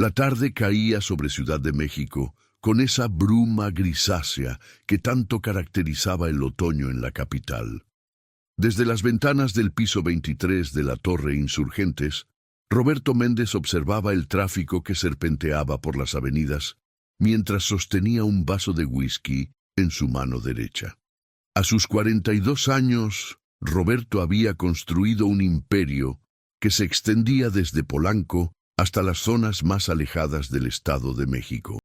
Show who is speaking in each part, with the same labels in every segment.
Speaker 1: La tarde caía sobre Ciudad de México, con esa bruma grisácea que tanto caracterizaba el otoño en la capital. Desde las ventanas del piso 23 de la Torre Insurgentes, Roberto Méndez observaba el tráfico que serpenteaba por las avenidas, mientras sostenía un vaso de whisky en su mano derecha. A sus 42 años, Roberto había construido un imperio que se extendía desde Polanco hasta las zonas más alejadas del Estado de México.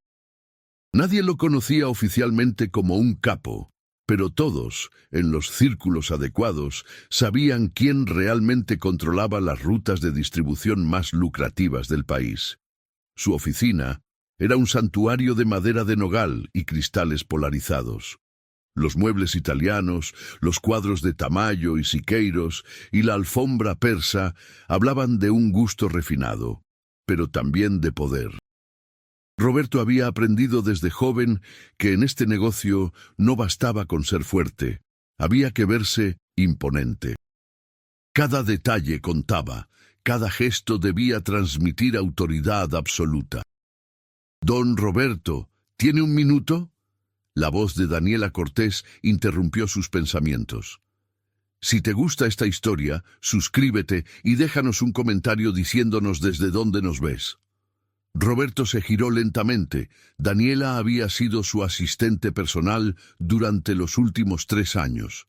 Speaker 1: Nadie lo conocía oficialmente como un capo, pero todos, en los círculos adecuados, sabían quién realmente controlaba las rutas de distribución más lucrativas del país. Su oficina era un santuario de madera de nogal y cristales polarizados. Los muebles italianos, los cuadros de Tamayo y Siqueiros y la alfombra persa hablaban de un gusto refinado, pero también de poder. Roberto había aprendido desde joven que en este negocio no bastaba con ser fuerte, había que verse imponente. Cada detalle contaba, cada gesto debía transmitir autoridad absoluta. «Don Roberto, ¿tiene un minuto?». La voz de Daniela Cortés interrumpió sus pensamientos. «Si te gusta esta historia, suscríbete y déjanos un comentario diciéndonos desde dónde nos ves». Roberto se giró lentamente. Daniela había sido su asistente personal durante los últimos 3 años.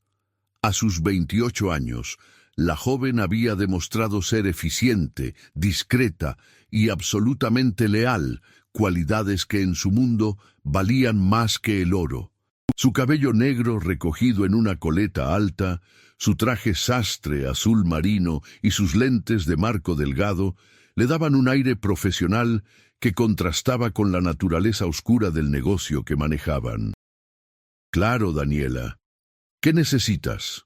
Speaker 1: A sus 28 años, la joven había demostrado ser eficiente, discreta y absolutamente leal, cualidades que en su mundo valían más que el oro. Su cabello negro recogido en una coleta alta, su traje sastre azul marino y sus lentes de marco delgado le daban un aire profesional que contrastaba con la naturaleza oscura del negocio que manejaban. «Claro, Daniela. ¿Qué necesitas?»,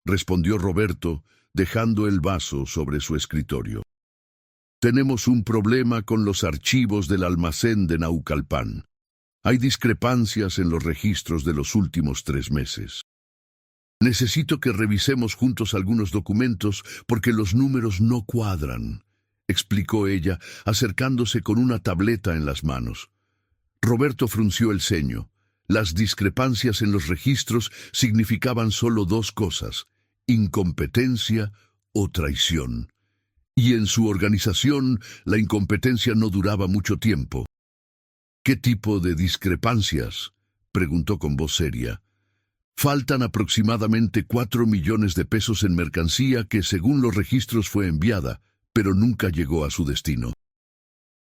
Speaker 1: respondió Roberto, dejando el vaso sobre su escritorio. «Tenemos un problema con los archivos del almacén de Naucalpan. Hay discrepancias en los registros de los últimos 3 meses. Necesito que revisemos juntos algunos documentos porque los números no cuadran», explicó ella, acercándose con una tableta en las manos. Roberto frunció el ceño. Las discrepancias en los registros significaban solo 2 cosas: incompetencia o traición. Y en su organización, la incompetencia no duraba mucho tiempo. «¿Qué tipo de discrepancias?», preguntó con voz seria. «Faltan aproximadamente 4 millones de pesos en mercancía que, según los registros, fue enviada, pero nunca llegó a su destino.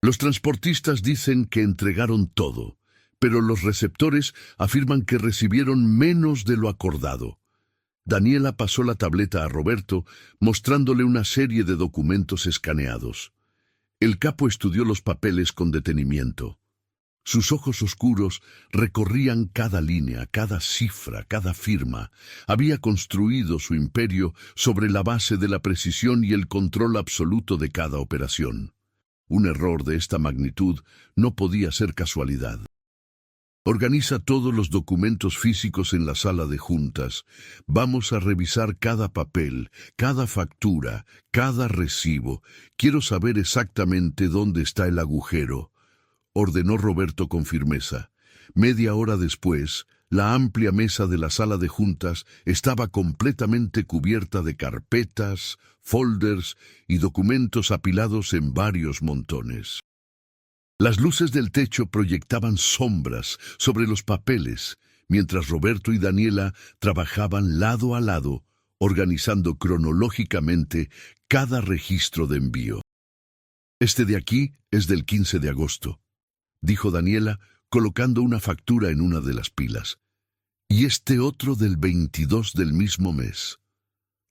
Speaker 1: Los transportistas dicen que entregaron todo, pero los receptores afirman que recibieron menos de lo acordado». Daniela pasó la tableta a Roberto, mostrándole una serie de documentos escaneados. El capo estudió los papeles con detenimiento. Sus ojos oscuros recorrían cada línea, cada cifra, cada firma. Había construido su imperio sobre la base de la precisión y el control absoluto de cada operación. Un error de esta magnitud no podía ser casualidad. «Organiza todos los documentos físicos en la sala de juntas. Vamos a revisar cada papel, cada factura, cada recibo. Quiero saber exactamente dónde está el agujero», ordenó Roberto con firmeza. Media hora después, la amplia mesa de la sala de juntas estaba completamente cubierta de carpetas, folders y documentos apilados en varios montones. Las luces del techo proyectaban sombras sobre los papeles, mientras Roberto y Daniela trabajaban lado a lado, organizando cronológicamente cada registro de envío. «Este de aquí es del 15 de agosto», dijo Daniela, colocando una factura en una de las pilas. «Y este otro del 22 del mismo mes».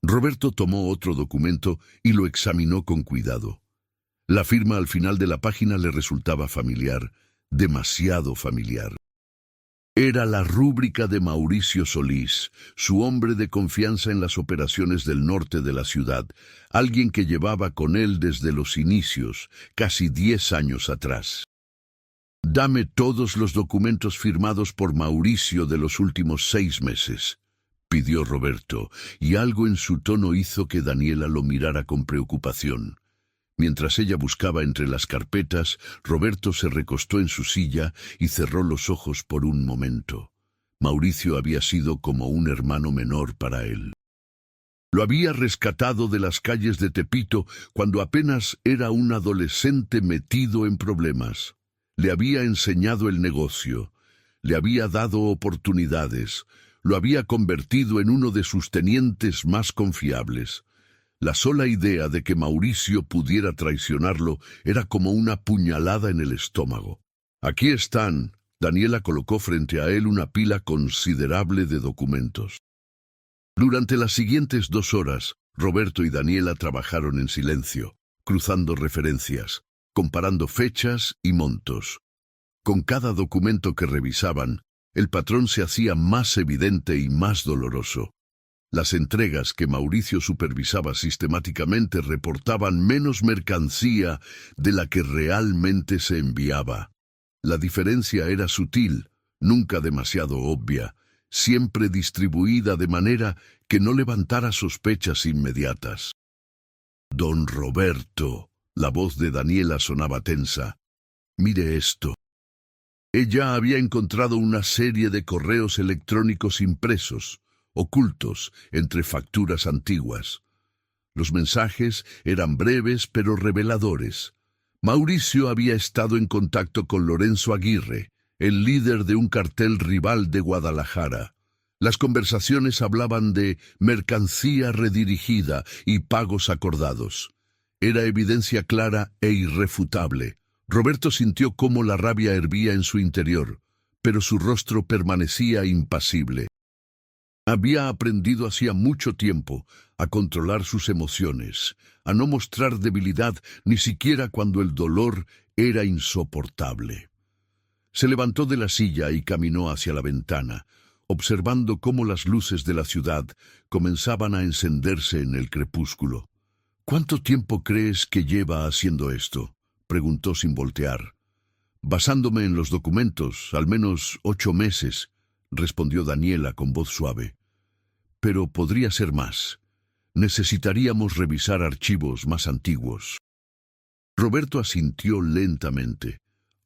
Speaker 1: Roberto tomó otro documento y lo examinó con cuidado. La firma al final de la página le resultaba familiar, demasiado familiar. Era la rúbrica de Mauricio Solís, su hombre de confianza en las operaciones del norte de la ciudad, alguien que llevaba con él desde los inicios, casi 10 años atrás. «Dame todos los documentos firmados por Mauricio de los últimos 6 meses», pidió Roberto, y algo en su tono hizo que Daniela lo mirara con preocupación. Mientras ella buscaba entre las carpetas, Roberto se recostó en su silla y cerró los ojos por un momento. Mauricio había sido como un hermano menor para él. Lo había rescatado de las calles de Tepito cuando apenas era un adolescente metido en problemas. Le había enseñado el negocio, le había dado oportunidades, lo había convertido en uno de sus tenientes más confiables. La sola idea de que Mauricio pudiera traicionarlo era como una puñalada en el estómago. Aquí están. Daniela colocó frente a él una pila considerable de documentos. Durante las siguientes 2 horas, Roberto y Daniela trabajaron en silencio, cruzando referencias, comparando fechas y montos. Con cada documento que revisaban, el patrón se hacía más evidente y más doloroso. Las entregas que Mauricio supervisaba sistemáticamente reportaban menos mercancía de la que realmente se enviaba. La diferencia era sutil, nunca demasiado obvia, siempre distribuida de manera que no levantara sospechas inmediatas. Don Roberto, la voz de Daniela sonaba tensa. Mire esto. Ella había encontrado una serie de correos electrónicos impresos, ocultos entre facturas antiguas. Los mensajes eran breves pero reveladores. Mauricio había estado en contacto con Lorenzo Aguirre, el líder de un cartel rival de Guadalajara. Las conversaciones hablaban de mercancía redirigida y pagos acordados. Era evidencia clara e irrefutable. Roberto sintió cómo la rabia hervía en su interior, pero su rostro permanecía impasible. Había aprendido hacía mucho tiempo a controlar sus emociones, a no mostrar debilidad ni siquiera cuando el dolor era insoportable. Se levantó de la silla y caminó hacia la ventana, observando cómo las luces de la ciudad comenzaban a encenderse en el crepúsculo. «¿Cuánto tiempo crees que lleva haciendo esto?», preguntó sin voltear. «Basándome en los documentos, al menos 8 meses», respondió Daniela con voz suave. «Pero podría ser más. Necesitaríamos revisar archivos más antiguos». Roberto asintió lentamente.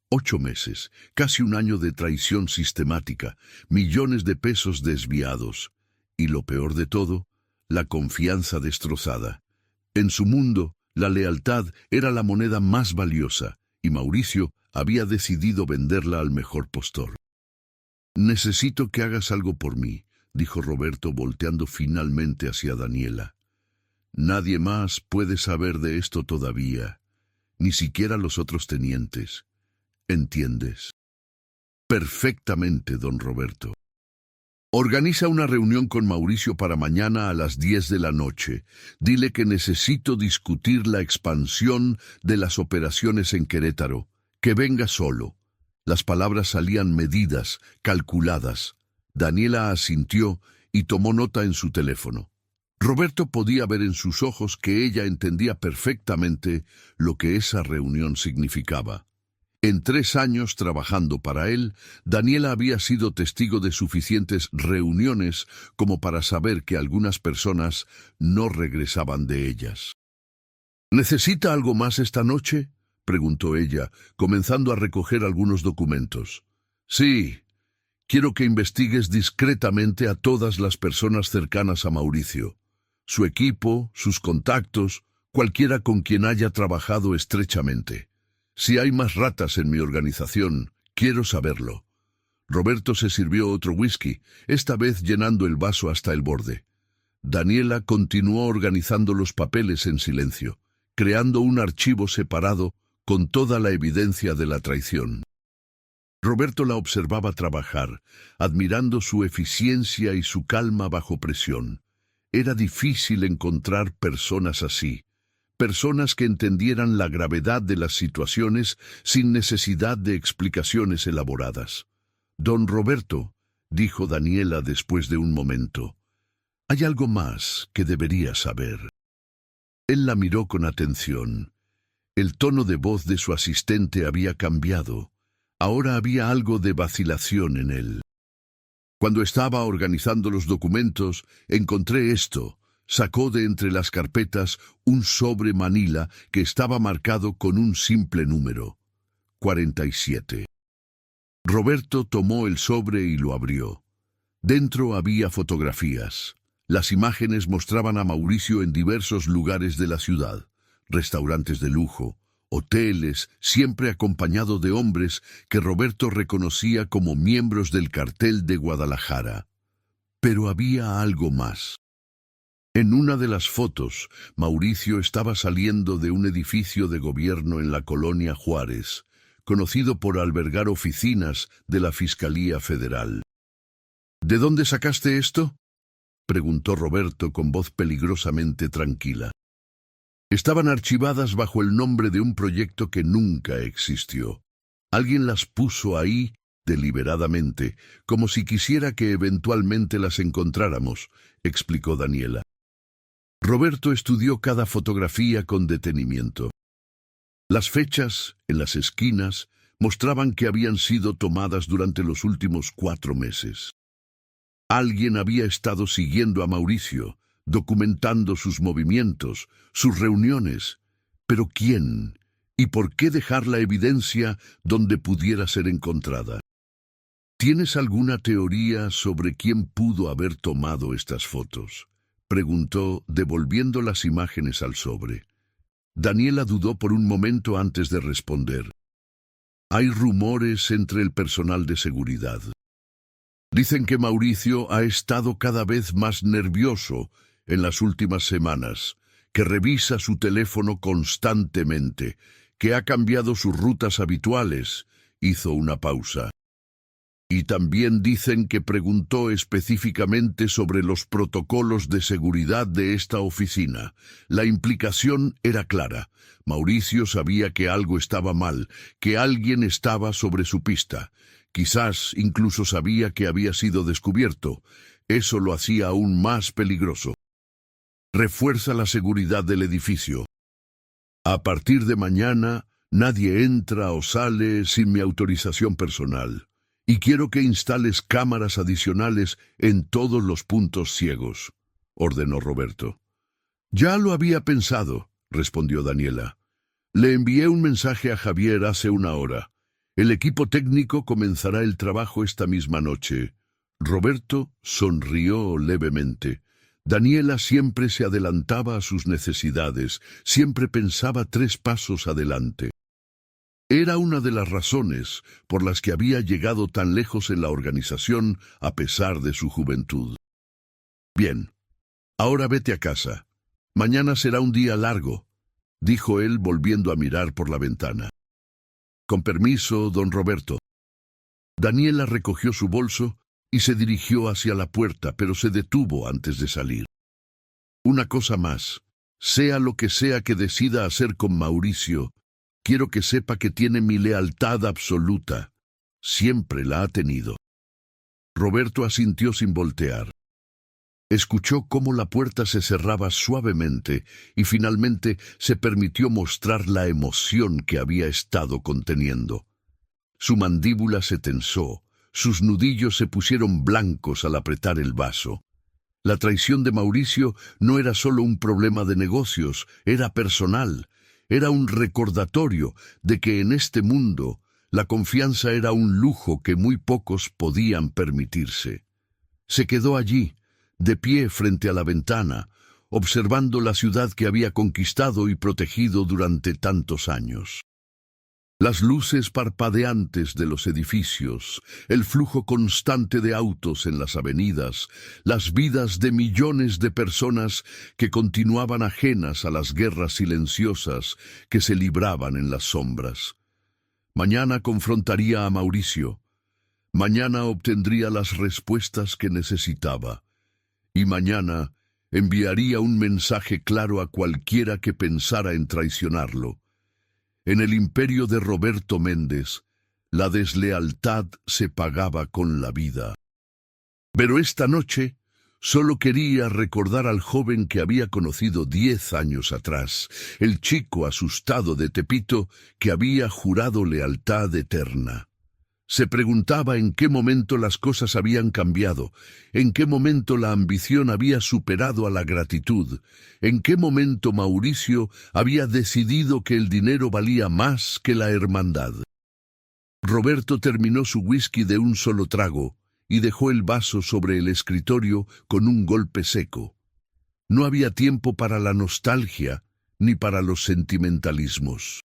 Speaker 1: 8 meses, casi un año de traición sistemática, millones de pesos desviados. Y lo peor de todo, la confianza destrozada. En su mundo, la lealtad era la moneda más valiosa, y Mauricio había decidido venderla al mejor postor. «Necesito que hagas algo por mí», dijo Roberto volteando finalmente hacia Daniela. «Nadie más puede saber de esto todavía, ni siquiera los otros tenientes. ¿Entiendes?» «Perfectamente, don Roberto». «Organiza una reunión con Mauricio para mañana a las 10 de la noche. Dile que necesito discutir la expansión de las operaciones en Querétaro. Que venga solo». Las palabras salían medidas, calculadas. Daniela asintió y tomó nota en su teléfono. Roberto podía ver en sus ojos que ella entendía perfectamente lo que esa reunión significaba. En 3 años trabajando para él, Daniela había sido testigo de suficientes reuniones como para saber que algunas personas no regresaban de ellas. «¿Necesita algo más esta noche?», preguntó ella, comenzando a recoger algunos documentos. «Sí, quiero que investigues discretamente a todas las personas cercanas a Mauricio, su equipo, sus contactos, cualquiera con quien haya trabajado estrechamente. Si hay más ratas en mi organización, quiero saberlo». Roberto se sirvió otro whisky, esta vez llenando el vaso hasta el borde. Daniela continuó organizando los papeles en silencio, creando un archivo separado con toda la evidencia de la traición. Roberto la observaba trabajar, admirando su eficiencia y su calma bajo presión. Era difícil encontrar personas así, personas que entendieran la gravedad de las situaciones sin necesidad de explicaciones elaboradas. «Don Roberto», dijo Daniela después de un momento, «hay algo más que debería saber». Él la miró con atención. El tono de voz de su asistente había cambiado. Ahora había algo de vacilación en él. «Cuando estaba organizando los documentos, encontré esto», sacó de entre las carpetas un sobre manila que estaba marcado con un simple número: 47. Roberto tomó el sobre y lo abrió. Dentro había fotografías. Las imágenes mostraban a Mauricio en diversos lugares de la ciudad: restaurantes de lujo, hoteles, siempre acompañado de hombres que Roberto reconocía como miembros del cartel de Guadalajara. Pero había algo más. En una de las fotos, Mauricio estaba saliendo de un edificio de gobierno en la colonia Juárez, conocido por albergar oficinas de la Fiscalía Federal. ¿De dónde sacaste esto?, preguntó Roberto con voz peligrosamente tranquila. Estaban archivadas bajo el nombre de un proyecto que nunca existió. Alguien las puso ahí deliberadamente, como si quisiera que eventualmente las encontráramos, explicó Daniela. Roberto estudió cada fotografía con detenimiento. Las fechas, en las esquinas, mostraban que habían sido tomadas durante los últimos 4 meses. Alguien había estado siguiendo a Mauricio, documentando sus movimientos, sus reuniones. ¿Pero quién? ¿Y por qué dejar la evidencia donde pudiera ser encontrada? ¿Tienes alguna teoría sobre quién pudo haber tomado estas fotos?, preguntó, devolviendo las imágenes al sobre. Daniela dudó por un momento antes de responder. Hay rumores entre el personal de seguridad. Dicen que Mauricio ha estado cada vez más nervioso en las últimas semanas, que revisa su teléfono constantemente, que ha cambiado sus rutas habituales. Hizo una pausa. Y también dicen que preguntó específicamente sobre los protocolos de seguridad de esta oficina. La implicación era clara. Mauricio sabía que algo estaba mal, que alguien estaba sobre su pista. Quizás incluso sabía que había sido descubierto. Eso lo hacía aún más peligroso. Refuerza la seguridad del edificio. A partir de mañana, nadie entra o sale sin mi autorización personal. Y quiero que instales cámaras adicionales en todos los puntos ciegos, ordenó Roberto. Ya lo había pensado, respondió Daniela. Le envié un mensaje a Javier hace 1 hora. El equipo técnico comenzará el trabajo esta misma noche. Roberto sonrió levemente. Daniela siempre se adelantaba a sus necesidades, siempre pensaba 3 pasos adelante. Era una de las razones por las que había llegado tan lejos en la organización a pesar de su juventud. Bien, ahora vete a casa. Mañana será un día largo, dijo él volviendo a mirar por la ventana. Con permiso, don Roberto. Daniela recogió su bolso y se dirigió hacia la puerta, pero se detuvo antes de salir. Una cosa más, sea lo que sea que decida hacer con Mauricio, quiero que sepa que tiene mi lealtad absoluta. Siempre la ha tenido. Roberto asintió sin voltear. Escuchó cómo la puerta se cerraba suavemente y finalmente se permitió mostrar la emoción que había estado conteniendo. Su mandíbula se tensó, sus nudillos se pusieron blancos al apretar el vaso. La traición de Mauricio no era solo un problema de negocios, era personal. Era un recordatorio de que en este mundo la confianza era un lujo que muy pocos podían permitirse. Se quedó allí, de pie frente a la ventana, observando la ciudad que había conquistado y protegido durante tantos años. Las luces parpadeantes de los edificios, el flujo constante de autos en las avenidas, las vidas de millones de personas que continuaban ajenas a las guerras silenciosas que se libraban en las sombras. Mañana confrontaría a Mauricio. Mañana obtendría las respuestas que necesitaba. Y mañana enviaría un mensaje claro a cualquiera que pensara en traicionarlo. En el imperio de Roberto Méndez, la deslealtad se pagaba con la vida. Pero esta noche solo quería recordar al joven que había conocido 10 años atrás, el chico asustado de Tepito que había jurado lealtad eterna. Se preguntaba en qué momento las cosas habían cambiado, en qué momento la ambición había superado a la gratitud, en qué momento Mauricio había decidido que el dinero valía más que la hermandad. Roberto terminó su whisky de un solo trago y dejó el vaso sobre el escritorio con un golpe seco. No había tiempo para la nostalgia ni para los sentimentalismos.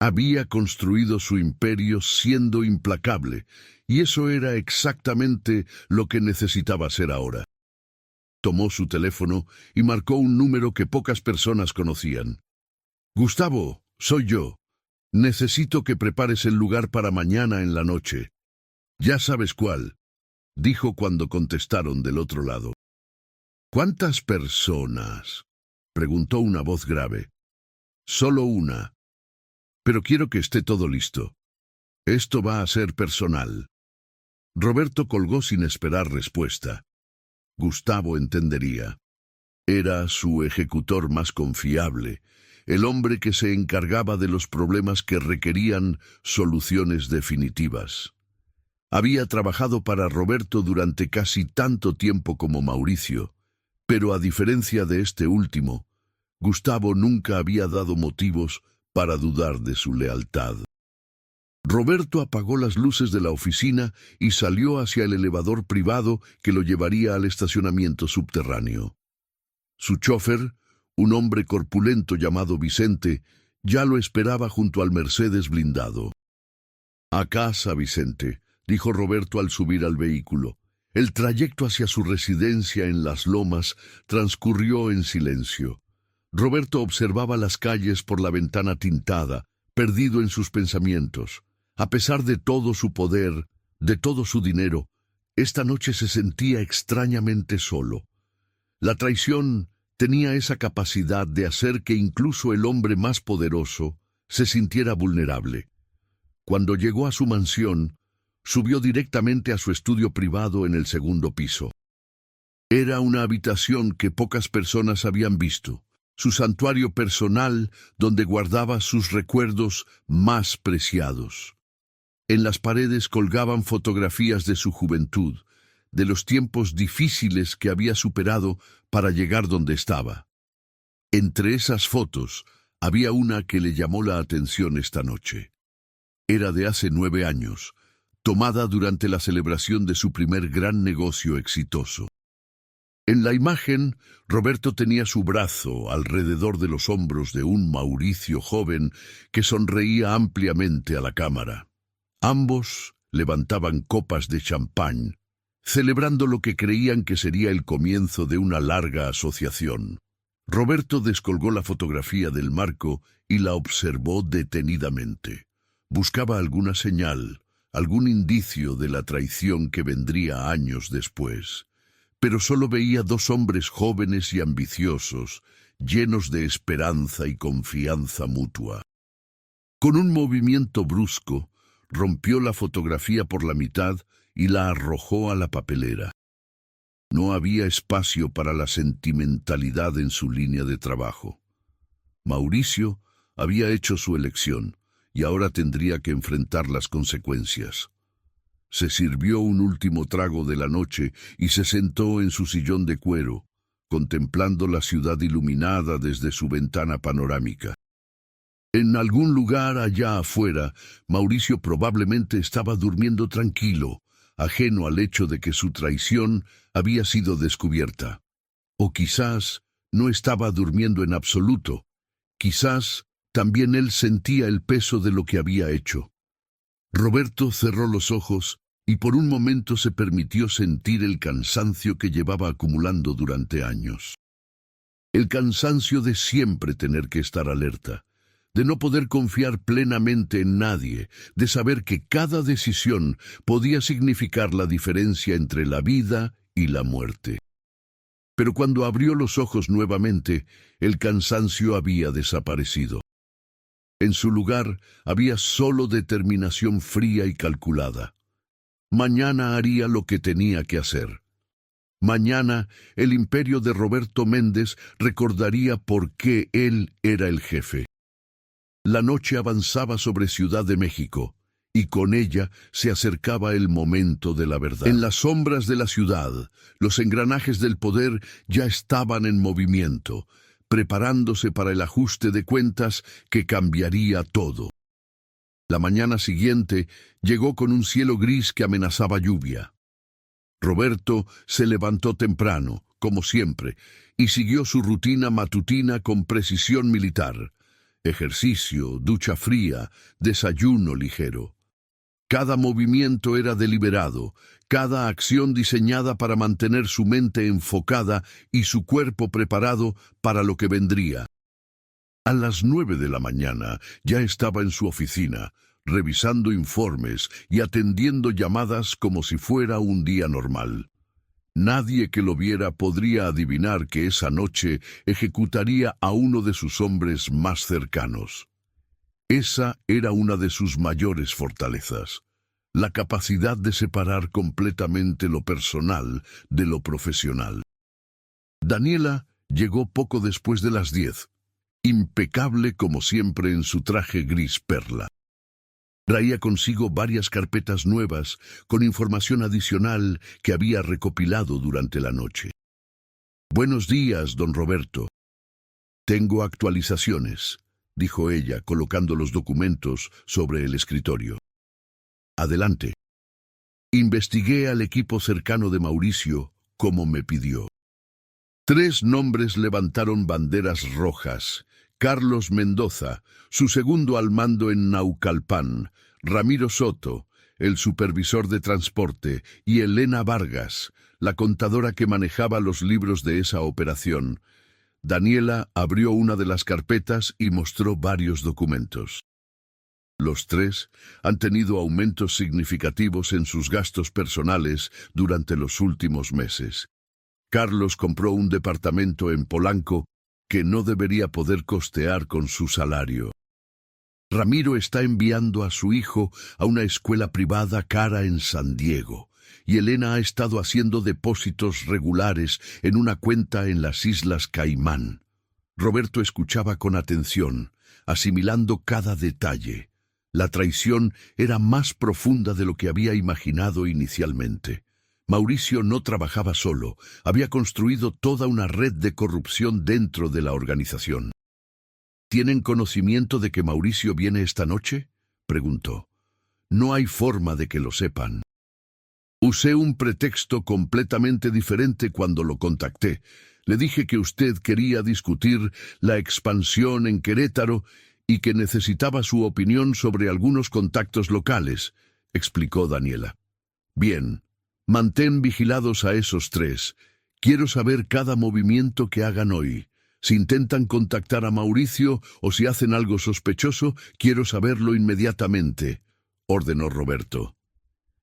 Speaker 1: Había construido su imperio siendo implacable, y eso era exactamente lo que necesitaba hacer ahora. Tomó su teléfono y marcó un número que pocas personas conocían. «Gustavo, soy yo. Necesito que prepares el lugar para mañana en la noche». «Ya sabes cuál», dijo cuando contestaron del otro lado. «¿Cuántas personas?», preguntó una voz grave. «Solo una. Pero quiero que esté todo listo. Esto va a ser personal». Roberto colgó sin esperar respuesta. Gustavo entendería. Era su ejecutor más confiable, el hombre que se encargaba de los problemas que requerían soluciones definitivas. Había trabajado para Roberto durante casi tanto tiempo como Mauricio, pero a diferencia de este último, Gustavo nunca había dado motivos para dudar de su lealtad. Roberto apagó las luces de la oficina y salió hacia el elevador privado que lo llevaría al estacionamiento subterráneo. Su chofer, un hombre corpulento llamado Vicente, ya lo esperaba junto al Mercedes blindado. «A casa, Vicente», dijo Roberto al subir al vehículo. El trayecto hacia su residencia en Las Lomas transcurrió en silencio. Roberto observaba las calles por la ventana tintada, perdido en sus pensamientos. A pesar de todo su poder, de todo su dinero, esta noche se sentía extrañamente solo. La traición tenía esa capacidad de hacer que incluso el hombre más poderoso se sintiera vulnerable. Cuando llegó a su mansión, subió directamente a su estudio privado en el segundo piso. Era una habitación que pocas personas habían visto, su santuario personal donde guardaba sus recuerdos más preciados. En las paredes colgaban fotografías de su juventud, de los tiempos difíciles que había superado para llegar donde estaba. Entre esas fotos había una que le llamó la atención esta noche. Era de hace 9 años, tomada durante la celebración de su primer gran negocio exitoso. En la imagen, Roberto tenía su brazo alrededor de los hombros de un Mauricio joven que sonreía ampliamente a la cámara. Ambos levantaban copas de champán, celebrando lo que creían que sería el comienzo de una larga asociación. Roberto descolgó la fotografía del marco y la observó detenidamente. Buscaba alguna señal, algún indicio de la traición que vendría años después. Pero solo veía 2 hombres jóvenes y ambiciosos, llenos de esperanza y confianza mutua. Con un movimiento brusco, rompió la fotografía por la mitad y la arrojó a la papelera. No había espacio para la sentimentalidad en su línea de trabajo. Mauricio había hecho su elección y ahora tendría que enfrentar las consecuencias. Se sirvió un último trago de la noche y se sentó en su sillón de cuero, contemplando la ciudad iluminada desde su ventana panorámica. En algún lugar allá afuera, Mauricio probablemente estaba durmiendo tranquilo, ajeno al hecho de que su traición había sido descubierta. O quizás no estaba durmiendo en absoluto. Quizás también él sentía el peso de lo que había hecho. Roberto cerró los ojos y por un momento se permitió sentir el cansancio que llevaba acumulando durante años. El cansancio de siempre tener que estar alerta, de no poder confiar plenamente en nadie, de saber que cada decisión podía significar la diferencia entre la vida y la muerte. Pero cuando abrió los ojos nuevamente, el cansancio había desaparecido. En su lugar había solo determinación fría y calculada. Mañana haría lo que tenía que hacer. Mañana el imperio de Roberto Méndez recordaría por qué él era el jefe. La noche avanzaba sobre Ciudad de México, y con ella se acercaba el momento de la verdad. En las sombras de la ciudad, los engranajes del poder ya estaban en movimiento, preparándose para el ajuste de cuentas que cambiaría todo. La mañana siguiente llegó con un cielo gris que amenazaba lluvia. Roberto se levantó temprano, como siempre, y siguió su rutina matutina con precisión militar. Ejercicio, ducha fría, desayuno ligero. Cada movimiento era deliberado, cada acción diseñada para mantener su mente enfocada y su cuerpo preparado para lo que vendría. A las 9 de la mañana ya estaba en su oficina, revisando informes y atendiendo llamadas como si fuera un día normal. Nadie que lo viera podría adivinar que esa noche ejecutaría a uno de sus hombres más cercanos. Esa era una de sus mayores fortalezas, la capacidad de separar completamente lo personal de lo profesional. Daniela llegó poco después de las 10, impecable como siempre en su traje gris perla. Traía consigo varias carpetas nuevas con información adicional que había recopilado durante la noche. «Buenos días, don Roberto. Tengo actualizaciones», dijo ella, colocando los documentos sobre el escritorio. «Adelante». Investigué al equipo cercano de Mauricio, como me pidió. 3 nombres levantaron banderas rojas: Carlos Mendoza, su segundo al mando en Naucalpan, Ramiro Soto, el supervisor de transporte, y Elena Vargas, la contadora que manejaba los libros de esa operación. Daniela abrió una de las carpetas y mostró varios documentos. Los 3 han tenido aumentos significativos en sus gastos personales durante los últimos meses. Carlos compró un departamento en Polanco que no debería poder costear con su salario. Ramiro está enviando a su hijo a una escuela privada cara en San Diego, y Elena ha estado haciendo depósitos regulares en una cuenta en las Islas Caimán. Roberto escuchaba con atención, asimilando cada detalle. La traición era más profunda de lo que había imaginado inicialmente. Mauricio no trabajaba solo, había construido toda una red de corrupción dentro de la organización. ¿Tienen conocimiento de que Mauricio viene esta noche?, preguntó. No hay forma de que lo sepan. Usé un pretexto completamente diferente cuando lo contacté. Le dije que usted quería discutir la expansión en Querétaro y que necesitaba su opinión sobre algunos contactos locales, explicó Daniela. Bien. Mantén vigilados a esos 3. Quiero saber cada movimiento que hagan hoy. Si intentan contactar a Mauricio o si hacen algo sospechoso, quiero saberlo inmediatamente, ordenó Roberto.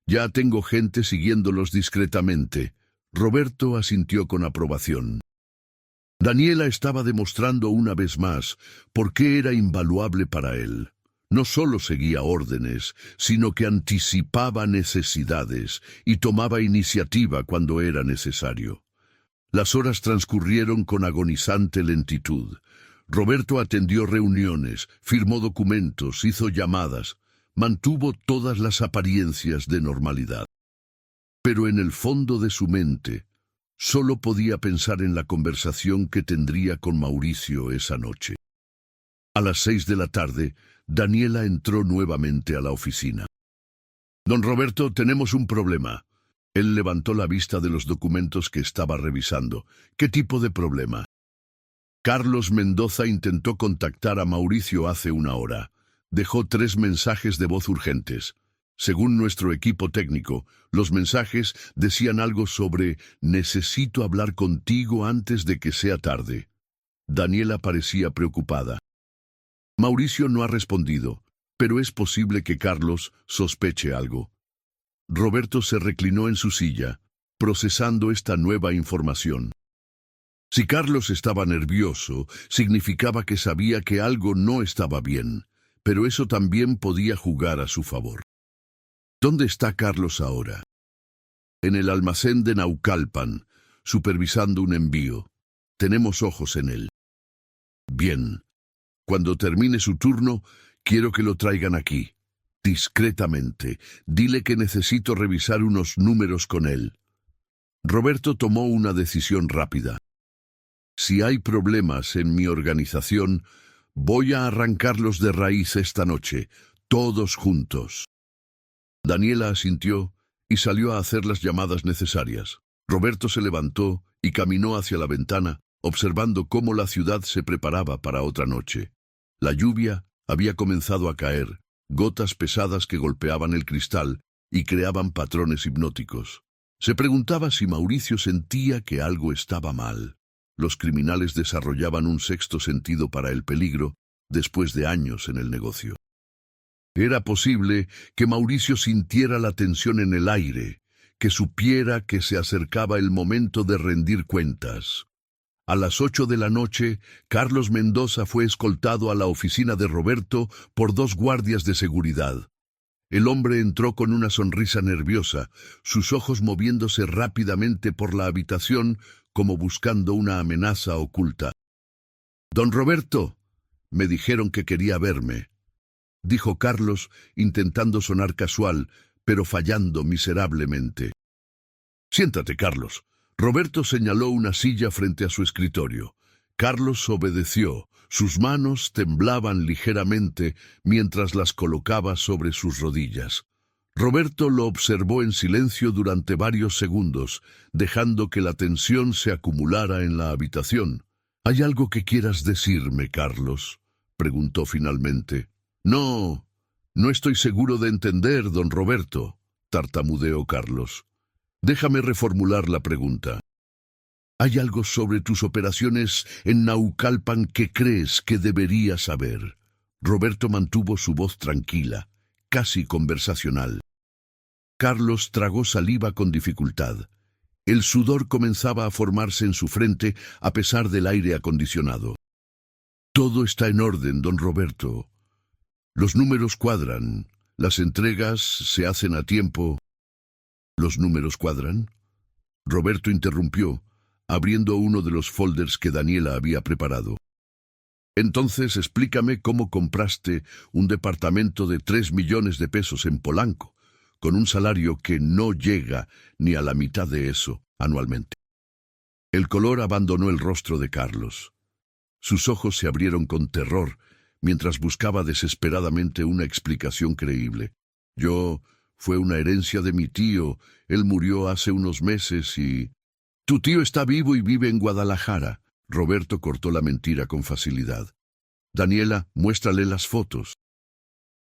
Speaker 1: Ya tengo gente siguiéndolos discretamente. Roberto asintió con aprobación. Daniela estaba demostrando una vez más por qué era invaluable para él. No solo seguía órdenes, sino que anticipaba necesidades y tomaba iniciativa cuando era necesario. Las horas transcurrieron con agonizante lentitud. Roberto atendió reuniones, firmó documentos, hizo llamadas, mantuvo todas las apariencias de normalidad. Pero en el fondo de su mente, solo podía pensar en la conversación que tendría con Mauricio esa noche. A las 6 de la tarde, Daniela entró nuevamente a la oficina. «Don Roberto, tenemos un problema». Él levantó la vista de los documentos que estaba revisando. «¿Qué tipo de problema?» Carlos Mendoza intentó contactar a Mauricio hace una hora. Dejó 3 mensajes de voz urgentes. Según nuestro equipo técnico, los mensajes decían algo sobre «necesito hablar contigo antes de que sea tarde». Daniela parecía preocupada. Mauricio no ha respondido, pero es posible que Carlos sospeche algo. Roberto se reclinó en su silla, procesando esta nueva información. Si Carlos estaba nervioso, significaba que sabía que algo no estaba bien, pero eso también podía jugar a su favor. ¿Dónde está Carlos ahora? En el almacén de Naucalpan, supervisando un envío. Tenemos ojos en él. Bien. Cuando termine su turno, quiero que lo traigan aquí. discretamente. Dile que necesito revisar unos números con él. Roberto tomó una decisión rápida. Si hay problemas en mi organización, voy a arrancarlos de raíz esta noche, todos juntos. Daniela asintió y salió a hacer las llamadas necesarias. Roberto se levantó y caminó hacia la ventana, observando cómo la ciudad se preparaba para otra noche. La lluvia había comenzado a caer, gotas pesadas que golpeaban el cristal y creaban patrones hipnóticos. Se preguntaba si Mauricio sentía que algo estaba mal. Los criminales desarrollaban un sexto sentido para el peligro después de años en el negocio. Era posible que Mauricio sintiera la tensión en el aire, que supiera que se acercaba el momento de rendir cuentas. A las 8 de la noche, Carlos Mendoza fue escoltado a la oficina de Roberto por 2 guardias de seguridad. El hombre entró con una sonrisa nerviosa, sus ojos moviéndose rápidamente por la habitación como buscando una amenaza oculta. «Don Roberto, me dijeron que quería verme», dijo Carlos, intentando sonar casual, pero fallando miserablemente. «Siéntate, Carlos». Roberto señaló una silla frente a su escritorio. Carlos obedeció. Sus manos temblaban ligeramente mientras las colocaba sobre sus rodillas. Roberto lo observó en silencio durante varios segundos, dejando que la tensión se acumulara en la habitación. «¿Hay algo que quieras decirme, Carlos?», preguntó finalmente. No estoy seguro de entender, don Roberto», tartamudeó Carlos. «Déjame reformular la pregunta. ¿Hay algo sobre tus operaciones en Naucalpan que crees que debería saber?» Roberto mantuvo su voz tranquila, casi conversacional. Carlos tragó saliva con dificultad. El sudor comenzaba a formarse en su frente a pesar del aire acondicionado. «Todo está en orden, don Roberto. Los números cuadran, las entregas se hacen a tiempo». «¿Los números cuadran?», Roberto interrumpió, abriendo uno de los folders que Daniela había preparado. «Entonces explícame cómo compraste un departamento de 3 millones de pesos en Polanco, con un salario que no llega ni a la mitad de eso anualmente». El color abandonó el rostro de Carlos. Sus ojos se abrieron con terror mientras buscaba desesperadamente una explicación creíble. «Fue una herencia de mi tío. Él murió hace unos meses y...» «Tu tío está vivo y vive en Guadalajara». Roberto cortó la mentira con facilidad. «Daniela, muéstrale las fotos».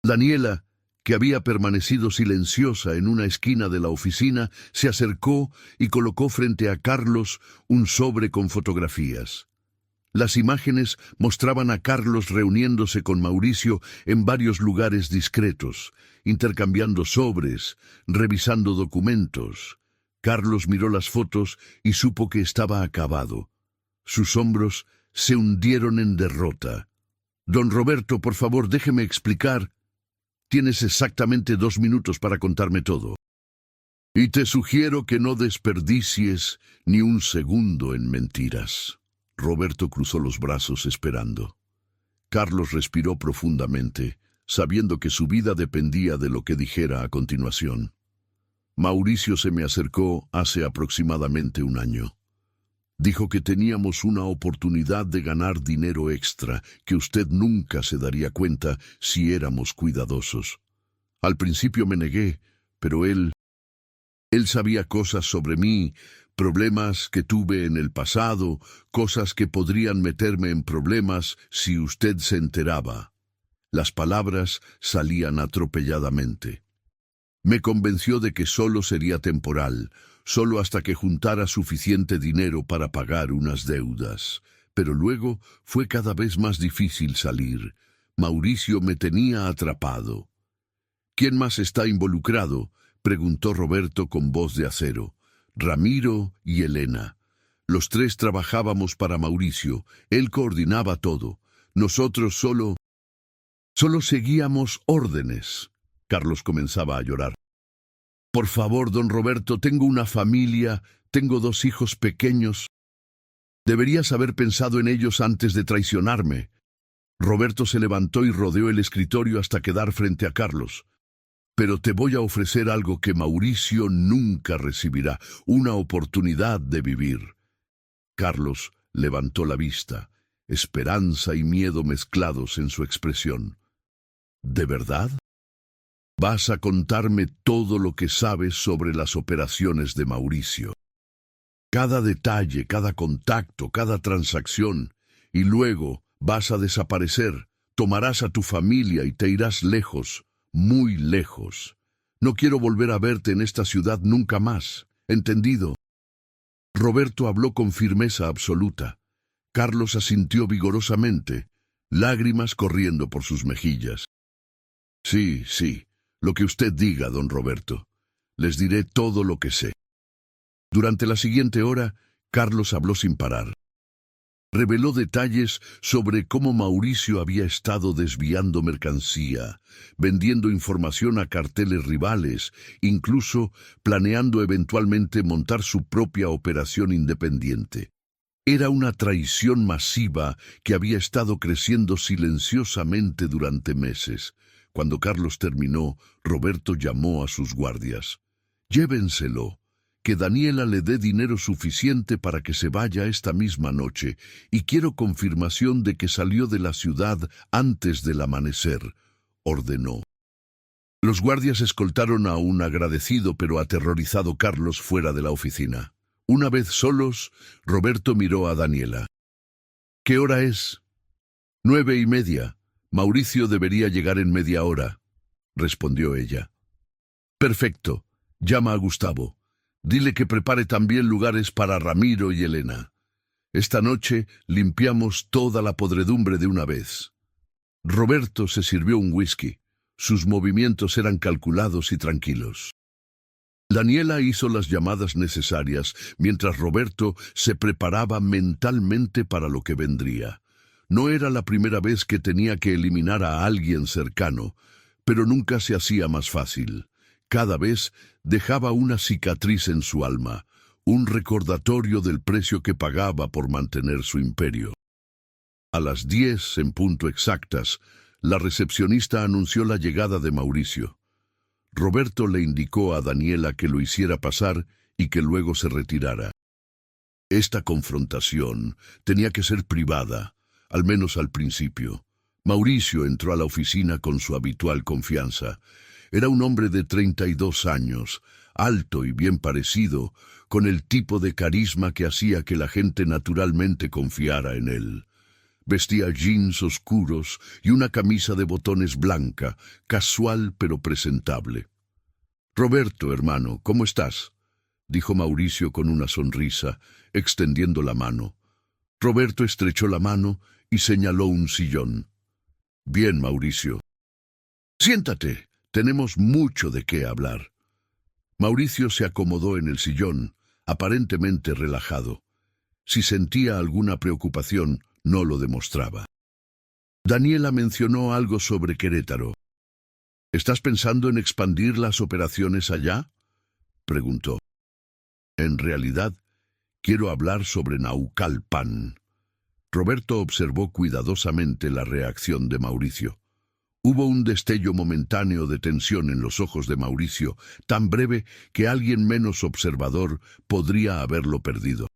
Speaker 1: Daniela, que había permanecido silenciosa en una esquina de la oficina, se acercó y colocó frente a Carlos un sobre con fotografías. Las imágenes mostraban a Carlos reuniéndose con Mauricio en varios lugares discretos, intercambiando sobres, revisando documentos. Carlos miró las fotos y supo que estaba acabado. Sus hombros se hundieron en derrota. «Don Roberto, por favor, déjeme explicar. Tienes exactamente 2 minutos para contarme todo. Y te sugiero que no desperdicies ni un segundo en mentiras». Roberto cruzó los brazos esperando. Carlos respiró profundamente, sabiendo que su vida dependía de lo que dijera a continuación. «Mauricio se me acercó hace aproximadamente 1 año. Dijo que teníamos una oportunidad de ganar dinero extra, que usted nunca se daría cuenta si éramos cuidadosos. Al principio me negué, pero él sabía cosas sobre mí, problemas que tuve en el pasado, cosas que podrían meterme en problemas si usted se enteraba». Las palabras salían atropelladamente. «Me convenció de que solo sería temporal, solo hasta que juntara suficiente dinero para pagar unas deudas. Pero luego fue cada vez más difícil salir. Mauricio me tenía atrapado». «¿Quién más está involucrado?», preguntó Roberto con voz de acero. «Ramiro y Elena. Los 3 trabajábamos para Mauricio. Él coordinaba todo. Nosotros solo seguíamos órdenes». Carlos comenzaba a llorar. «Por favor, don Roberto, tengo una familia, tengo 2 hijos pequeños. Deberías haber pensado en ellos antes de traicionarme». Roberto se levantó y rodeó el escritorio hasta quedar frente a Carlos. Pero te voy a ofrecer algo que Mauricio nunca recibirá, una oportunidad de vivir. Carlos levantó la vista, esperanza y miedo mezclados en su expresión. ¿De verdad? Vas a contarme todo lo que sabes sobre las operaciones de Mauricio. Cada detalle, cada contacto, cada transacción, y luego vas a desaparecer, tomarás a tu familia y te irás lejos, muy lejos. No quiero volver a verte en esta ciudad nunca más, ¿entendido? Roberto habló con firmeza absoluta. Carlos asintió vigorosamente, lágrimas corriendo por sus mejillas. Sí, sí, lo que usted diga, don Roberto. Les diré todo lo que sé. Durante la siguiente hora, Carlos habló sin parar. Reveló detalles sobre cómo Mauricio había estado desviando mercancía, vendiendo información a carteles rivales, incluso planeando eventualmente montar su propia operación independiente. Era una traición masiva que había estado creciendo silenciosamente durante meses. Cuando Carlos terminó, Roberto llamó a sus guardias. «Llévenselo, que Daniela le dé dinero suficiente para que se vaya esta misma noche, y quiero confirmación de que salió de la ciudad antes del amanecer», ordenó. Los guardias escoltaron a un agradecido pero aterrorizado Carlos fuera de la oficina. Una vez solos, Roberto miró a Daniela. «¿Qué hora es?» «9:30. Mauricio debería llegar en media hora», respondió ella. «Perfecto. Llama a Gustavo. Dile que prepare también lugares para Ramiro y Elena. Esta noche limpiamos toda la podredumbre de una vez». Roberto se sirvió un whisky. Sus movimientos eran calculados y tranquilos. Daniela hizo las llamadas necesarias mientras Roberto se preparaba mentalmente para lo que vendría. No era la primera vez que tenía que eliminar a alguien cercano, pero nunca se hacía más fácil. Cada vez dejaba una cicatriz en su alma, un recordatorio del precio que pagaba por mantener su imperio. A las 10 en punto exactas, la recepcionista anunció la llegada de Mauricio. Roberto le indicó a Daniela que lo hiciera pasar y que luego se retirara. Esta confrontación tenía que ser privada, al menos al principio. Mauricio entró a la oficina con su habitual confianza. Era un hombre de 32 años, alto y bien parecido, con el tipo de carisma que hacía que la gente naturalmente confiara en él. Vestía jeans oscuros y una camisa de botones blanca, casual pero presentable. «Roberto, hermano, ¿cómo estás?», dijo Mauricio con una sonrisa, extendiendo la mano. Roberto estrechó la mano y señaló un sillón. «Bien, Mauricio. Siéntate, tenemos mucho de qué hablar». Mauricio se acomodó en el sillón, aparentemente relajado. Si sentía alguna preocupación, no lo demostraba. Daniela mencionó algo sobre Querétaro. «¿Estás pensando en expandir las operaciones allá?», preguntó. «En realidad, quiero hablar sobre Naucalpan». Roberto observó cuidadosamente la reacción de Mauricio. Hubo un destello momentáneo de tensión en los ojos de Mauricio, tan breve que alguien menos observador podría haberlo perdido.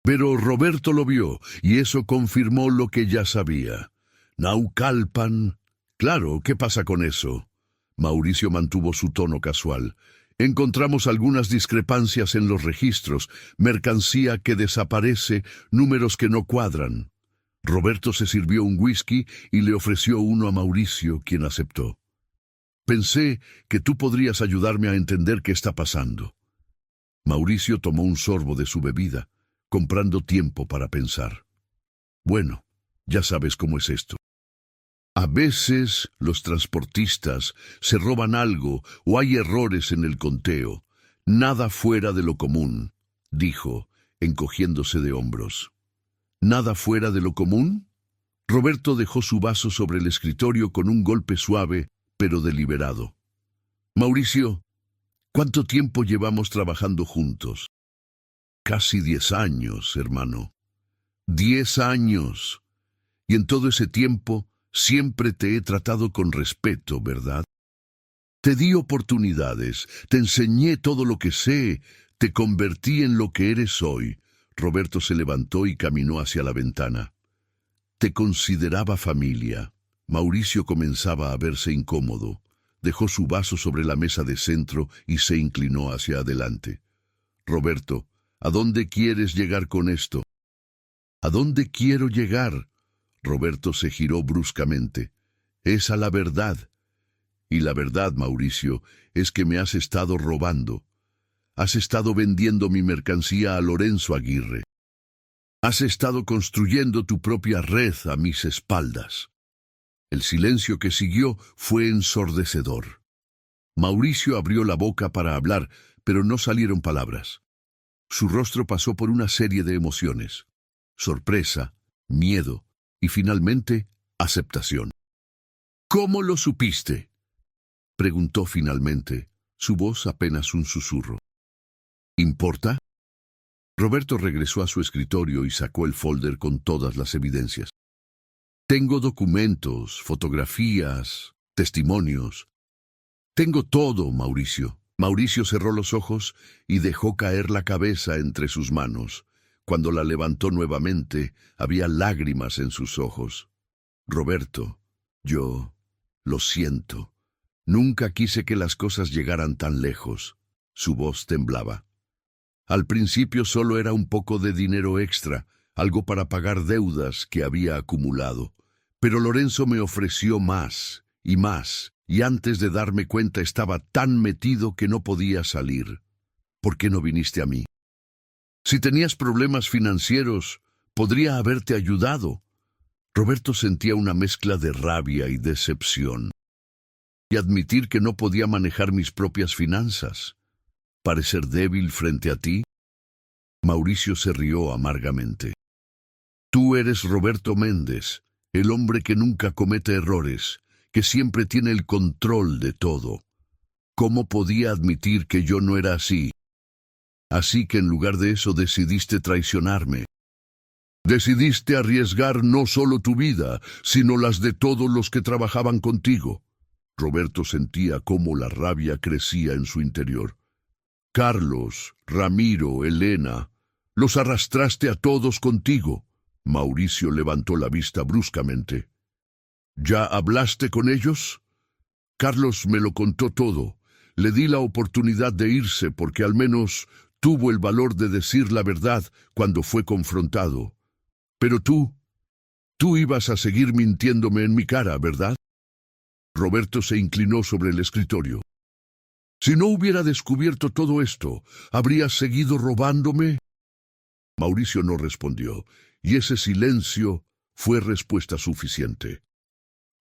Speaker 1: Pero Roberto lo vio, y eso confirmó lo que ya sabía. «Naucalpan. Claro, ¿qué pasa con eso?». Mauricio mantuvo su tono casual. «Encontramos algunas discrepancias en los registros, mercancía que desaparece, números que no cuadran». Roberto se sirvió un whisky y le ofreció uno a Mauricio, quien aceptó. «Pensé que tú podrías ayudarme a entender qué está pasando». Mauricio tomó un sorbo de su bebida, comprando tiempo para pensar. «Bueno, ya sabes cómo es esto. A veces los transportistas se roban algo o hay errores en el conteo. Nada fuera de lo común», dijo, encogiéndose de hombros. «¿Nada fuera de lo común?». Roberto dejó su vaso sobre el escritorio con un golpe suave, pero deliberado. «Mauricio, ¿cuánto tiempo llevamos trabajando juntos?». «Casi 10 años, hermano». «10 años. Y en todo ese tiempo siempre te he tratado con respeto, ¿verdad?». Te di oportunidades, te enseñé todo lo que sé, te convertí en lo que eres hoy. Roberto se levantó y caminó hacia la ventana. Te consideraba familia. Mauricio comenzaba a verse incómodo. Dejó su vaso sobre la mesa de centro y se inclinó hacia adelante. Roberto, ¿a dónde quieres llegar con esto? ¿A dónde quiero llegar? Roberto se giró bruscamente. Es a la verdad. Y la verdad, Mauricio, es que me has estado robando. Has estado vendiendo mi mercancía a Lorenzo Aguirre. Has estado construyendo tu propia red a mis espaldas. El silencio que siguió fue ensordecedor. Mauricio abrió la boca para hablar, pero no salieron palabras. Su rostro pasó por una serie de emociones: sorpresa, miedo y finalmente aceptación. ¿Cómo lo supiste?, preguntó finalmente, su voz apenas un susurro. ¿Importa? Roberto regresó a su escritorio y sacó el folder con todas las evidencias. Tengo documentos, fotografías, testimonios. Tengo todo, Mauricio. Mauricio cerró los ojos y dejó caer la cabeza entre sus manos. Cuando la levantó nuevamente, había lágrimas en sus ojos. Roberto, yo lo siento. Nunca quise que las cosas llegaran tan lejos. Su voz temblaba. Al principio solo era un poco de dinero extra, algo para pagar deudas que había acumulado. Pero Lorenzo me ofreció más, y antes de darme cuenta estaba tan metido que no podía salir. ¿Por qué no viniste a mí? Si tenías problemas financieros, podría haberte ayudado. Roberto sentía una mezcla de rabia y decepción. Y admitir que no podía manejar mis propias finanzas. ¿Parecer débil frente a ti? Mauricio se rió amargamente. Tú eres Roberto Méndez, el hombre que nunca comete errores, que siempre tiene el control de todo. ¿Cómo podía admitir que yo no era así? Así que en lugar de eso decidiste traicionarme. Decidiste arriesgar no solo tu vida, sino las de todos los que trabajaban contigo. Roberto sentía cómo la rabia crecía en su interior. Carlos, Ramiro, Elena, los arrastraste a todos contigo. Mauricio levantó la vista bruscamente. ¿Ya hablaste con ellos? Carlos me lo contó todo. Le di la oportunidad de irse porque al menos tuvo el valor de decir la verdad cuando fue confrontado. Pero tú ibas a seguir mintiéndome en mi cara, ¿verdad? Roberto se inclinó sobre el escritorio. Si no hubiera descubierto todo esto, ¿habrías seguido robándome? Mauricio no respondió, y ese silencio fue respuesta suficiente.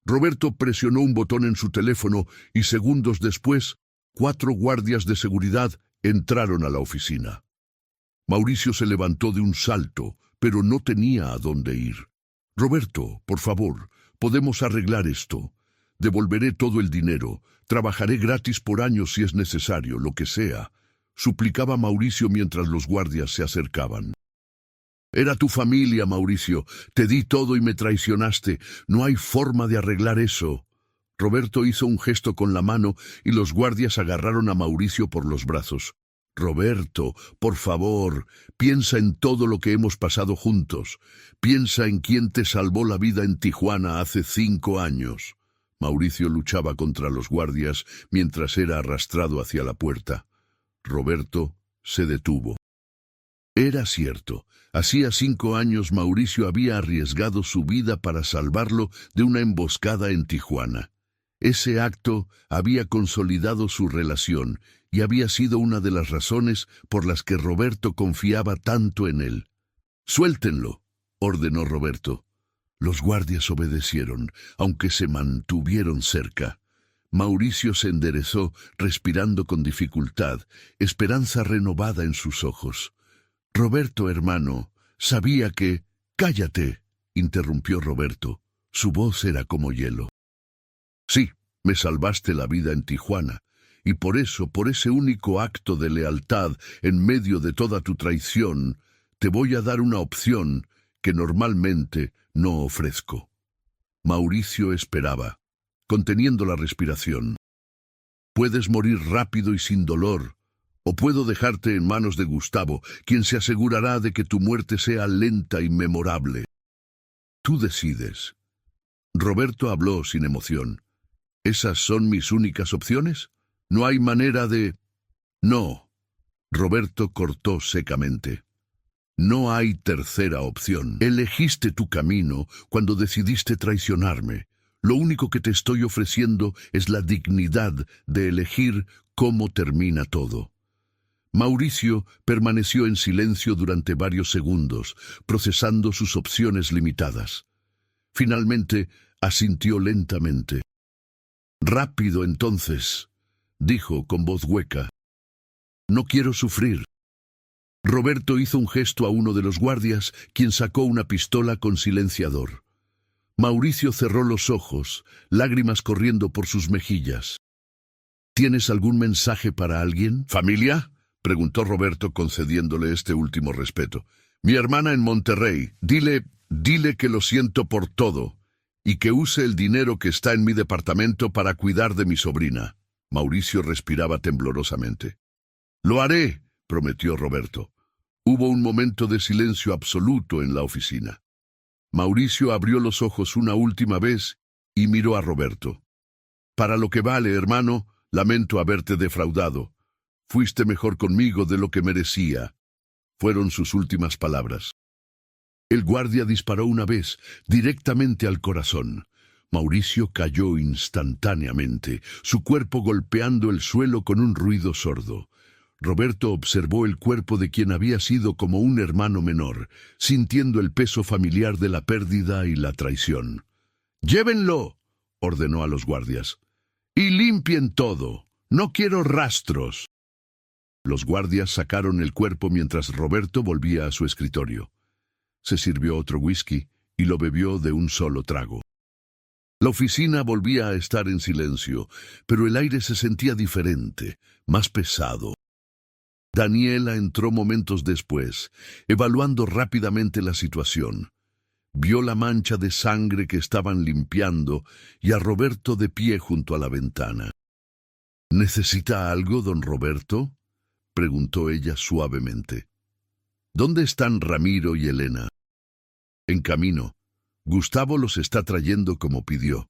Speaker 1: Roberto presionó un botón en su teléfono y segundos después, 4 guardias de seguridad entraron a la oficina. Mauricio se levantó de un salto, pero no tenía a dónde ir. Roberto, por favor, podemos arreglar esto. Devolveré todo el dinero. Trabajaré gratis por años si es necesario, lo que sea, suplicaba Mauricio mientras los guardias se acercaban. Era tu familia, Mauricio. Te di todo y me traicionaste. No hay forma de arreglar eso. Roberto hizo un gesto con la mano y los guardias agarraron a Mauricio por los brazos. Roberto, por favor, piensa en todo lo que hemos pasado juntos. Piensa en quién te salvó la vida en Tijuana hace 5 años. Mauricio luchaba contra los guardias mientras era arrastrado hacia la puerta. Roberto se detuvo. Era cierto. Hacía 5 años Mauricio había arriesgado su vida para salvarlo de una emboscada en Tijuana. Ese acto había consolidado su relación y había sido una de las razones por las que Roberto confiaba tanto en él. «Suéltenlo», ordenó Roberto. Los guardias obedecieron, aunque se mantuvieron cerca. Mauricio se enderezó, respirando con dificultad, esperanza renovada en sus ojos. «Roberto, hermano, sabía que...» «Cállate», interrumpió Roberto. Su voz era como hielo. «Sí, me salvaste la vida en Tijuana, y por eso, por ese único acto de lealtad en medio de toda tu traición, te voy a dar una opción que normalmente no ofrezco». Mauricio esperaba, conteniendo la respiración. Puedes morir rápido y sin dolor, o puedo dejarte en manos de Gustavo, quien se asegurará de que tu muerte sea lenta y memorable. Tú decides. Roberto habló sin emoción. ¿Esas son mis únicas opciones? ¿No hay manera de...? No. Roberto cortó secamente. No hay tercera opción. Elegiste tu camino cuando decidiste traicionarme. Lo único que te estoy ofreciendo es la dignidad de elegir cómo termina todo. Mauricio permaneció en silencio durante varios segundos, procesando sus opciones limitadas. Finalmente, asintió lentamente. «Rápido, entonces», dijo con voz hueca. «No quiero sufrir». Roberto hizo un gesto a uno de los guardias, quien sacó una pistola con silenciador. Mauricio cerró los ojos, lágrimas corriendo por sus mejillas. «¿Tienes algún mensaje para alguien?» «¿Familia?», preguntó Roberto, concediéndole este último respeto. «Mi hermana en Monterrey. Dile que lo siento por todo y que use el dinero que está en mi departamento para cuidar de mi sobrina». Mauricio respiraba temblorosamente. «Lo haré», prometió Roberto. Hubo un momento de silencio absoluto en la oficina. Mauricio abrió los ojos una última vez y miró a Roberto. «Para lo que vale, hermano, lamento haberte defraudado. Fuiste mejor conmigo de lo que merecía», fueron sus últimas palabras. El guardia disparó una vez, directamente al corazón. Mauricio cayó instantáneamente, su cuerpo golpeando el suelo con un ruido sordo. Roberto observó el cuerpo de quien había sido como un hermano menor, sintiendo el peso familiar de la pérdida y la traición. «Llévenlo», ordenó a los guardias, «y limpien todo. No quiero rastros». Los guardias sacaron el cuerpo mientras Roberto volvía a su escritorio. Se sirvió otro whisky y lo bebió de un solo trago. La oficina volvía a estar en silencio, pero el aire se sentía diferente, más pesado. Daniela entró momentos después, evaluando rápidamente la situación. Vio la mancha de sangre que estaban limpiando y a Roberto de pie junto a la ventana. «¿Necesita algo, don Roberto?», preguntó ella suavemente. «¿Dónde están Ramiro y Elena?» «En camino. Gustavo los está trayendo como pidió.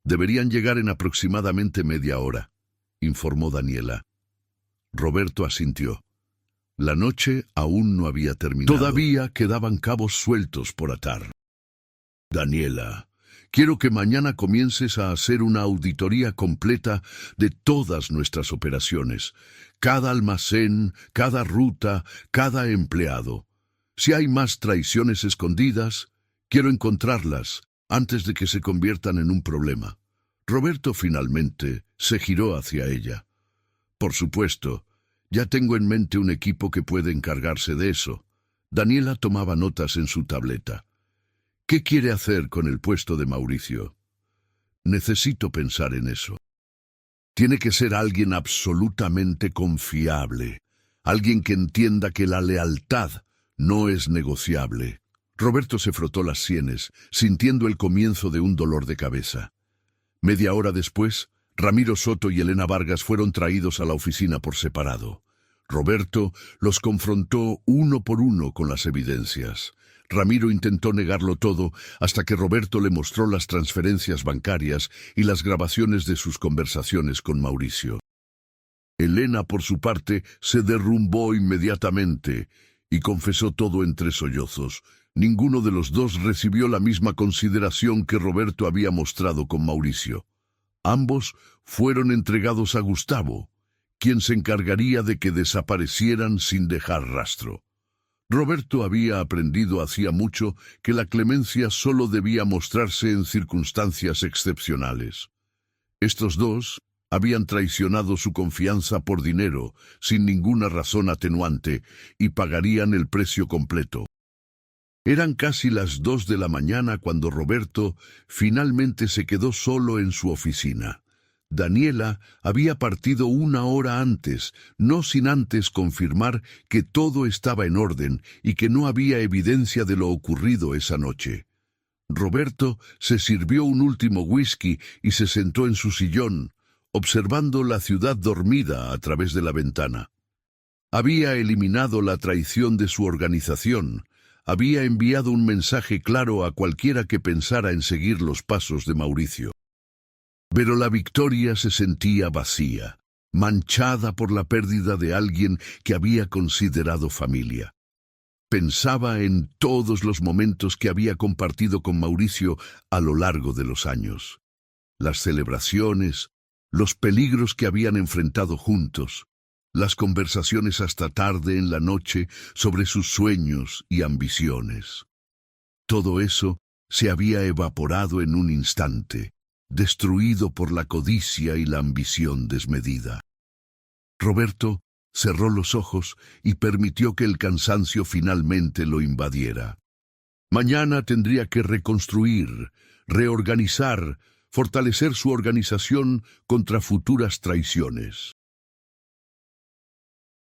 Speaker 1: Deberían llegar en aproximadamente media hora», informó Daniela. Roberto asintió. La noche aún no había terminado. Todavía quedaban cabos sueltos por atar. «Daniela, quiero que mañana comiences a hacer una auditoría completa de todas nuestras operaciones, cada almacén, cada ruta, cada empleado. Si hay más traiciones escondidas, quiero encontrarlas antes de que se conviertan en un problema». Roberto finalmente se giró hacia ella. «Por supuesto, ya tengo en mente un equipo que puede encargarse de eso». Daniela tomaba notas en su tableta. «¿Qué quiere hacer con el puesto de Mauricio?» «Necesito pensar en eso. Tiene que ser alguien absolutamente confiable, alguien que entienda que la lealtad no es negociable». Roberto se frotó las sienes, sintiendo el comienzo de un dolor de cabeza. Media hora después, Ramiro Soto y Elena Vargas fueron traídos a la oficina por separado. Roberto los confrontó uno por uno con las evidencias. Ramiro intentó negarlo todo hasta que Roberto le mostró las transferencias bancarias y las grabaciones de sus conversaciones con Mauricio. Elena, por su parte, se derrumbó inmediatamente y confesó todo entre sollozos. Ninguno de los dos recibió la misma consideración que Roberto había mostrado con Mauricio. Ambos fueron entregados a Gustavo, quien se encargaría de que desaparecieran sin dejar rastro. Roberto había aprendido hacía mucho que la clemencia solo debía mostrarse en circunstancias excepcionales. Estos dos habían traicionado su confianza por dinero, sin ninguna razón atenuante, y pagarían el precio completo. Eran casi las 2 de la mañana cuando Roberto finalmente se quedó solo en su oficina. Daniela había partido 1 hora antes, no sin antes confirmar que todo estaba en orden y que no había evidencia de lo ocurrido esa noche. Roberto se sirvió un último whisky y se sentó en su sillón, observando la ciudad dormida a través de la ventana. Había eliminado la traición de su organización, había enviado un mensaje claro a cualquiera que pensara en seguir los pasos de Mauricio. Pero la victoria se sentía vacía, manchada por la pérdida de alguien que había considerado familia. Pensaba en todos los momentos que había compartido con Mauricio a lo largo de los años. Las celebraciones, los peligros que habían enfrentado juntos, las conversaciones hasta tarde en la noche sobre sus sueños y ambiciones. Todo eso se había evaporado en un instante, destruido por la codicia y la ambición desmedida. Roberto cerró los ojos y permitió que el cansancio finalmente lo invadiera. Mañana tendría que reconstruir, reorganizar, fortalecer su organización contra futuras traiciones.